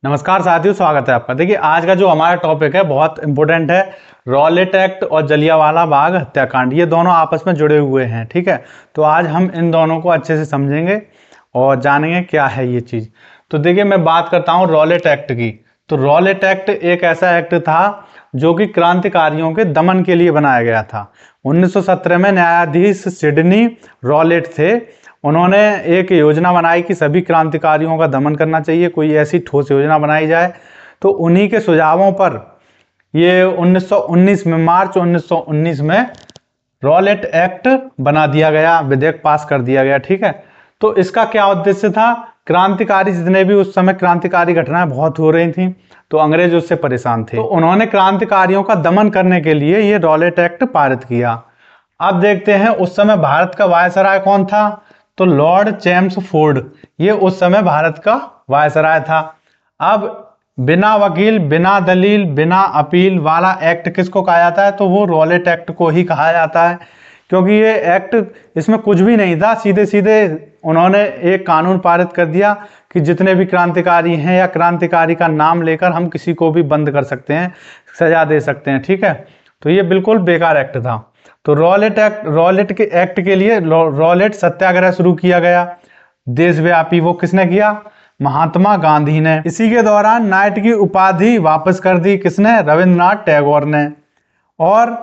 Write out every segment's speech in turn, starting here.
नमस्कार साथियों, स्वागत है आपका। देखिए, आज का जो हमारा टॉपिक है बहुत इंपॉर्टेंट है। रॉलेट एक्ट और जलियांवाला बाग हत्याकांड, ये दोनों आपस में जुड़े हुए हैं। ठीक है, तो आज हम इन दोनों को अच्छे से समझेंगे और जानेंगे क्या है ये चीज़। तो देखिए, मैं बात करता हूँ रॉलेट एक्ट की। तो रॉलेट एक्ट एक ऐसा एक्ट था जो कि क्रांतिकारियों के दमन के लिए बनाया गया था। 1917 में न्यायाधीश सिडनी रॉलेट थे। उन्होंने एक योजना बनाई कि सभी क्रांतिकारियों का दमन करना चाहिए, कोई ऐसी ठोस योजना बनाई जाए। तो उन्हीं के सुझावों पर ये 1919 में, मार्च 1919 में रॉलेट एक्ट बना दिया गया, विधेयक पास कर दिया गया। ठीक है, तो इसका क्या उद्देश्य था? क्रांतिकारी, जितने भी उस समय क्रांतिकारी घटनाएं बहुत हो रही थी, तो अंग्रेज उससे परेशान थे। तो उन्होंने क्रांतिकारियों का दमन करने के लिए ये रॉलेट एक्ट पारित किया। अब देखते हैं उस समय भारत का वायसराय कौन था। तो लॉर्ड चेम्सफोर्ड, ये उस समय भारत का वायसराय था। अब बिना वकील, बिना दलील, बिना अपील वाला एक्ट किसको कहा जाता है? तो वो रॉलेट एक्ट को ही कहा जाता है, क्योंकि ये एक्ट, इसमें कुछ भी नहीं था। सीधे सीधे उन्होंने एक कानून पारित कर दिया कि जितने भी क्रांतिकारी हैं या क्रांतिकारी का नाम लेकर हम किसी को भी बंद कर सकते हैं, सजा दे सकते हैं। ठीक है, तो ये बिल्कुल बेकार एक्ट था। तो रॉलेट के एक्ट के लिए रॉलेट सत्याग्रह शुरू किया गया देशव्यापी। वो किसने किया? महात्मा गांधी ने। इसी के दौरान नाइट की उपाधि वापस कर दी किसने? रविंद्रनाथ टैगोर ने। और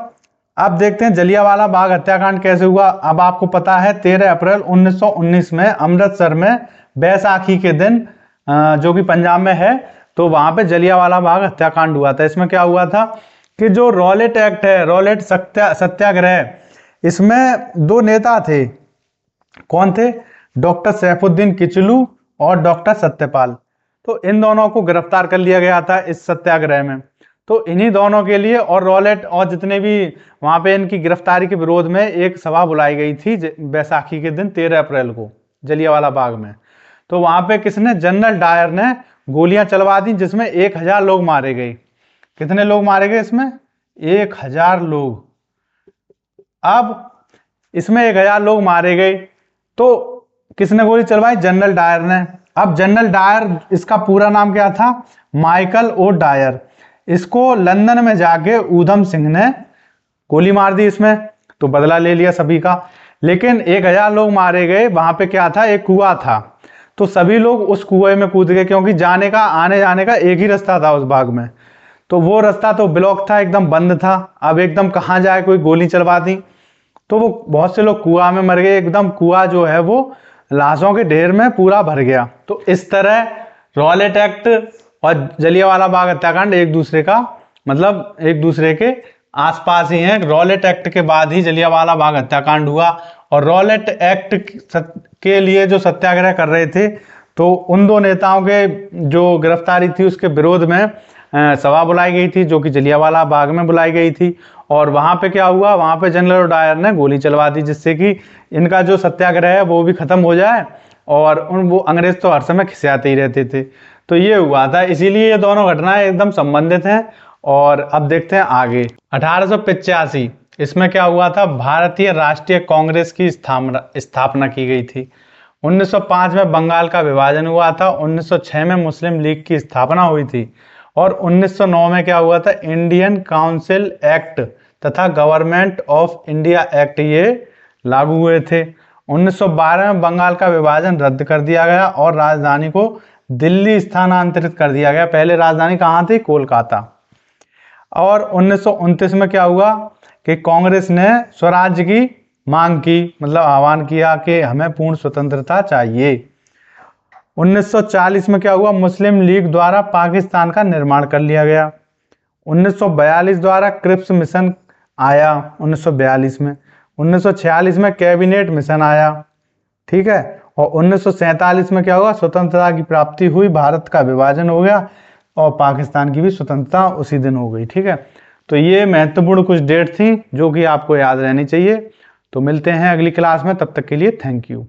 अब देखते हैं जलियांवाला बाग हत्याकांड कैसे हुआ। अब आपको पता है 13 अप्रैल 1919 में अमृतसर में बैसाखी के दिन, जो कि पंजाब में है, तो वहां पे जलियांवाला बाग हत्याकांड हुआ था। इसमें क्या हुआ था कि जो रॉलेट एक्ट है, रॉलेट सत्याग्रह, इसमें दो नेता थे। कौन थे? डॉक्टर सैफुद्दीन किचलू और डॉक्टर सत्यपाल। तो इन दोनों को गिरफ्तार कर लिया गया था इस सत्याग्रह में। तो इन्हीं दोनों के लिए और रॉलेट और जितने भी वहां पे इनकी गिरफ्तारी के विरोध में एक सभा बुलाई गई थी बैसाखी के दिन 13 अप्रैल को जलियांवाला बाग में। तो वहां पे किसने? जनरल डायर ने गोलियां चलवा दी, जिसमें 1000 लोग मारे गए। कितने लोग मारे गए इसमें? 1000 लोग। अब इसमें 1000 लोग मारे गए, तो किसने गोली चलवाई? जनरल डायर ने। अब जनरल डायर, इसका पूरा नाम क्या था? Michael O'Dwyer. इसको लंदन में जाके ऊधम सिंह ने गोली मार दी इसमें, तो बदला ले लिया सभी का। लेकिन 1000 लोग मारे गए, वहां पे क्या था? एक कुआं था। तो सभी लोग उस कुएं में कूद गए, क्योंकि जाने का, आने जाने का एक ही रास्ता था उस बाग में। तो वो रास्ता तो ब्लॉक था, एकदम बंद था। अब एकदम कहाँ जाए, कोई गोली चलवा दी। तो वो बहुत से लोग कुआं में मर गए। एकदम कुआं जो है वो लाशों के ढेर में पूरा भर गया। तो इस तरह रॉलेट एक्ट और जलियांवाला बाग हत्याकांड एक दूसरे का, मतलब एक दूसरे के आसपास ही हैं। रॉलेट एक्ट के बाद ही जलियांवाला बाग हत्याकांड हुआ। और रॉलेट एक्ट के लिए जो सत्याग्रह कर रहे थे, तो उन दो नेताओं के जो गिरफ्तारी थी उसके विरोध में सभा बुलाई गई थी, जो कि जलियांवाला बाग में बुलाई गई थी। और वहां पे क्या हुआ? वहां पे जनरल डायर ने गोली चलवा दी, जिससे कि इनका जो सत्याग्रह है वो भी खत्म हो जाए। और वो अंग्रेज तो हर समय खिसियाते ही रहते थे। तो ये हुआ था, इसीलिए ये दोनों घटनाएं एकदम संबंधित हैं। और अब देखते हैं आगे। 1885, इसमें क्या हुआ था? भारतीय राष्ट्रीय कांग्रेस की स्थापना की गई थी। 1905 में बंगाल का विभाजन हुआ था। 1906 में मुस्लिम लीग की स्थापना हुई थी। और 1909 में क्या हुआ था? इंडियन काउंसिल एक्ट तथा गवर्नमेंट ऑफ इंडिया एक्ट ये लागू हुए थे। 1912 में बंगाल का विभाजन रद्द कर दिया गया और राजधानी को दिल्ली स्थानांतरित कर दिया गया। पहले राजधानी कहाँ थी? कोलकाता। और 1929 में क्या हुआ कि कांग्रेस ने स्वराज्य की मांग की, मतलब आह्वान किया कि हमें पूर्ण स्वतंत्रता चाहिए। 1940 में क्या हुआ? मुस्लिम लीग द्वारा पाकिस्तान का निर्माण कर लिया गया। 1942 द्वारा क्रिप्स मिशन आया 1942 में। 1946 में कैबिनेट मिशन आया। ठीक है, और 1947 में क्या हुआ? स्वतंत्रता की प्राप्ति हुई, भारत का विभाजन हो गया और पाकिस्तान की भी स्वतंत्रता उसी दिन हो गई। ठीक है, तो ये महत्वपूर्ण कुछ डेट थी जो कि आपको याद रहनी चाहिए। तो मिलते हैं अगली क्लास में, तब तक के लिए थैंक यू।